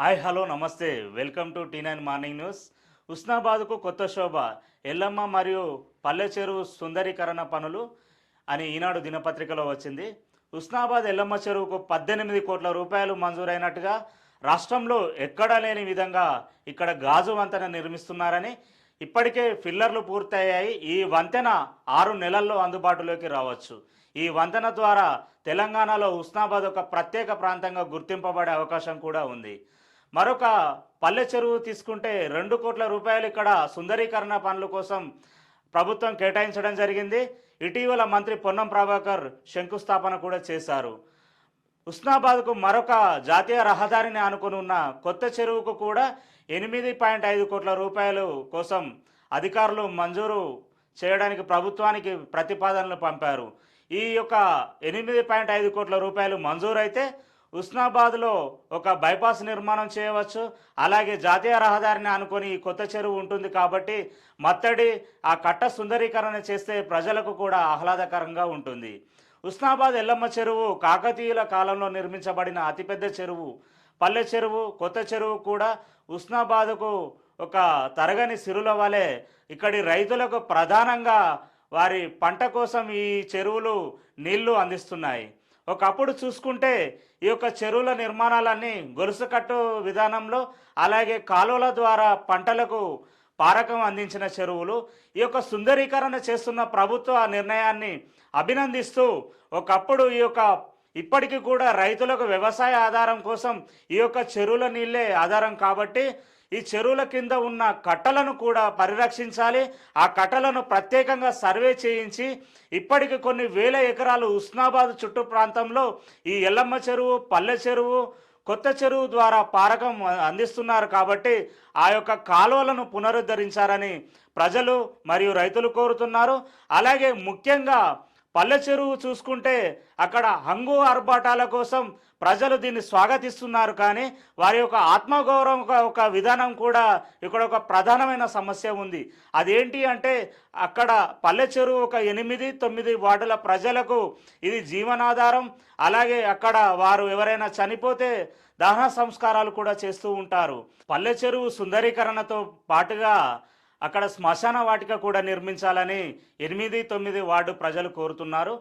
Hi hello నమస్తే welcome to టీ9 morning news. హుస్నాబాద్కు కొత్త శోభ, ఎల్లమ్మ మరియు పల్లె చెరువు సుందరీకరణ పనులు అని ఈనాడు దినపత్రికలో వచ్చింది. హుస్నాబాద్ ఎల్లమ్మ చెరువుకు 18 కోట్ల రూపాయలు మంజూరైనట్టుగా రాష్ట్రంలో ఎక్కడా లేని విధంగా ఇక్కడ గాజు వంతెన నిర్మిస్తున్నారని, ఇప్పటికే ఫిల్లర్లు పూర్తయ్యాయి. ఈ వంతెన 6 నెలల్లో అందుబాటులోకి రావచ్చు. ఈ వంతెన ద్వారా తెలంగాణలో హుస్నాబాద్ ఒక ప్రత్యేక ప్రాంతంగా గుర్తింపబడే అవకాశం కూడా ఉంది. మరొక పల్లె చెరువు తీసుకుంటే 2 కోట్ల రూపాయలు ఇక్కడ సుందరీకరణ పనుల కోసం ప్రభుత్వం కేటాయించడం జరిగింది. ఇటీవల మంత్రి పొన్నం ప్రభాకర్ శంకుస్థాపన కూడా చేశారు. హుస్నాబాద్కు మరొక జాతీయ రహదారిని ఆనుకుని ఉన్న కొత్త చెరువుకు కూడా 8.5 కోట్ల రూపాయలు కోసం అధికారులు మంజూరు చేయడానికి ప్రభుత్వానికి ప్రతిపాదనలు పంపారు. ఈ యొక్క 8.5 కోట్ల రూపాయలు మంజూరైతే హుస్నాబాద్లో ఒక బైపాస్ నిర్మాణం చేయవచ్చు. అలాగే జాతీయ రహదారిని అనుకొని ఈ కొత్త చెరువు ఉంటుంది కాబట్టి మత్తడి ఆ కట్ట సుందరీకరణ చేస్తే ప్రజలకు కూడా ఆహ్లాదకరంగా ఉంటుంది. హుస్నాబాద్ ఎల్లమ్మ చెరువు కాకతీయుల కాలంలో నిర్మించబడిన అతిపెద్ద చెరువు. పల్లె చెరువు, కొత్త చెరువు కూడా హుస్నాబాద్కు ఒక తరగని సిరుల వలె ఇక్కడి రైతులకు ప్రధానంగా వారి పంట కోసం ఈ చెరువులు నీళ్లు అందిస్తున్నాయి. ఒకప్పుడు చూసుకుంటే ఈ యొక్క చెరువుల నిర్మాణాలన్నీ గొలుసుకట్టు విధానంలో, అలాగే కాలువల ద్వారా పంటలకు పారకం అందించిన చెరువులు. ఈ యొక్క సుందరీకరణ చేస్తున్న ప్రభుత్వ నిర్ణయాన్ని అభినందిస్తూ, ఒకప్పుడు ఇప్పటికీ కూడా రైతులకు వ్యవసాయ ఆధారం కోసం ఈ యొక్క చెరువుల నీళ్ళే ఆధారం కాబట్టి ఈ చెరువుల కింద ఉన్న కట్టలను కూడా పరిరక్షించాలి. ఆ కట్టలను ప్రత్యేకంగా సర్వే చేయించి ఇప్పటికి కొన్ని వేల ఎకరాలు హుస్నాబాద్ చుట్టూ ప్రాంతంలో ఈ ఎల్లమ్మ చెరువు, పల్లె చెరువు, కొత్త చెరువు ద్వారా పారకం అందిస్తున్నారు కాబట్టి ఆ యొక్క కాలువలను పునరుద్ధరించారని ప్రజలు మరియు రైతులు కోరుతున్నారు. అలాగే ముఖ్యంగా పల్లె చెరువు చూసుకుంటే అక్కడ హంగు ఆర్భాటాల కోసం ప్రజలు దీన్ని స్వాగతిస్తున్నారు, కానీ వారి యొక్క ఆత్మగౌరవం ఒక విధానం కూడా ఇక్కడ ఒక ప్రధానమైన సమస్య ఉంది. అదేంటి అంటే అక్కడ పల్లె చెరువు ఒక 8-9 వార్డుల ప్రజలకు ఇది జీవనాధారం. అలాగే అక్కడ వారు ఎవరైనా చనిపోతే దహన సంస్కారాలు కూడా చేస్తూ ఉంటారు. పల్లె చెరువు సుందరీకరణతో పాటుగా అక్కడ శ్మశాన వాటిక కూడా నిర్మించాలని 8-9 వార్డు ప్రజలు కోరుతున్నారు.